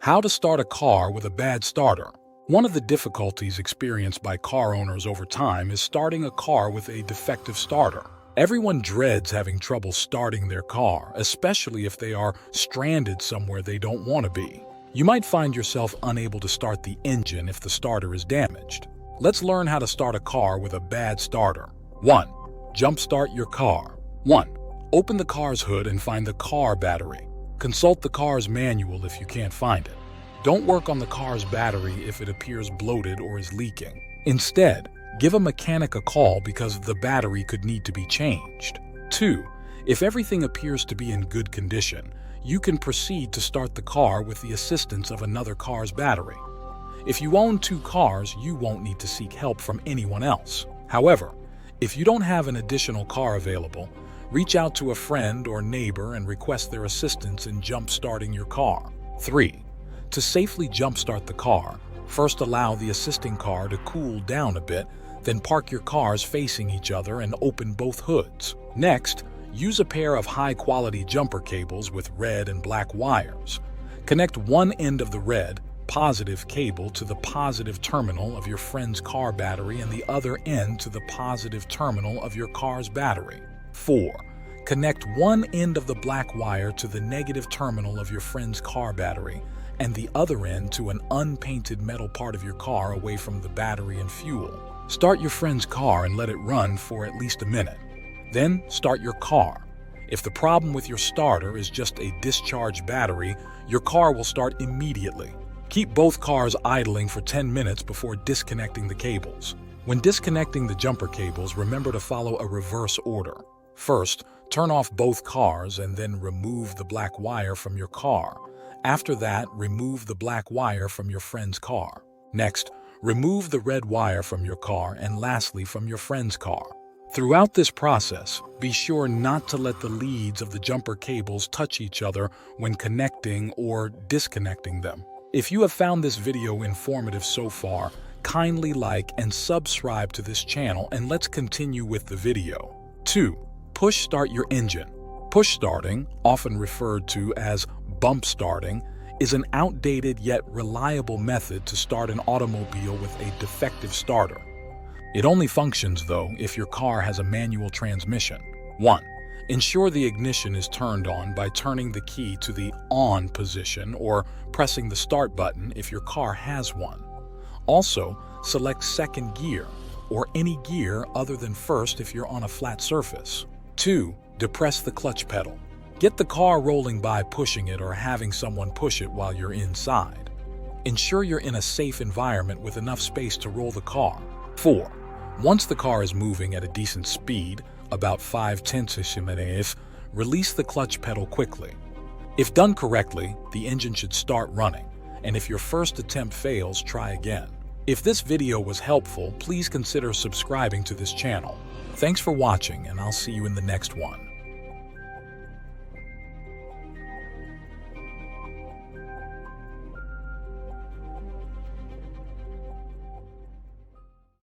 How to start a car with a bad starter. One of the difficulties experienced by car owners over time is starting a car with a defective starter. Everyone dreads having trouble starting their car, especially if they are stranded somewhere they don't want to be. You might find yourself unable to start the engine if the starter is damaged. Let's learn how to start a car with a bad starter. 1. Jumpstart your car. 1. Open the car's hood and find the car battery. Consult the car's manual if you can't find it. Don't work on the car's battery if it appears bloated or is leaking. Instead, give a mechanic a call because the battery could need to be changed. 2. If everything appears to be in good condition, you can proceed to start the car with the assistance of another car's battery. If you own 2 cars, you won't need to seek help from anyone else. However, if you don't have an additional car available, reach out to a friend or neighbor and request their assistance in jump-starting your car. 3. To safely jump-start the car, first allow the assisting car to cool down a bit, then park your cars facing each other and open both hoods. Next, use a pair of high-quality jumper cables with red and black wires. Connect one end of the red, positive cable to the positive terminal of your friend's car battery and the other end to the positive terminal of your car's battery. 4. Connect one end of the black wire to the negative terminal of your friend's car battery and the other end to an unpainted metal part of your car away from the battery and fuel. Start your friend's car and let it run for at least a minute. Then start your car. If the problem with your starter is just a discharged battery, your car will start immediately. Keep both cars idling for 10 minutes before disconnecting the cables. When disconnecting the jumper cables, remember to follow a reverse order. First, turn off both cars and then remove the black wire from your car. After that, remove the black wire from your friend's car. Next, remove the red wire from your car and lastly from your friend's car. Throughout this process, be sure not to let the leads of the jumper cables touch each other when connecting or disconnecting them. If you have found this video informative so far, kindly like and subscribe to this channel and let's continue with the video. 2. Push start your engine. Push starting, often referred to as bump starting, is an outdated yet reliable method to start an automobile with a defective starter. It only functions, though, if your car has a manual transmission. 1. Ensure the ignition is turned on by turning the key to the on position or pressing the start button if your car has one. Also, select second gear or any gear other than first if you're on a flat surface. 2. Depress the clutch pedal. Get the car rolling by pushing it or having someone push it while you're inside. Ensure you're in a safe environment with enough space to roll the car. 4. Once the car is moving at a decent speed, about 0.5 release the clutch pedal quickly. If done correctly, the engine should start running, and if your first attempt fails, try again. If this video was helpful, please consider subscribing to this channel. Thanks for watching, and I'll see you in the next one.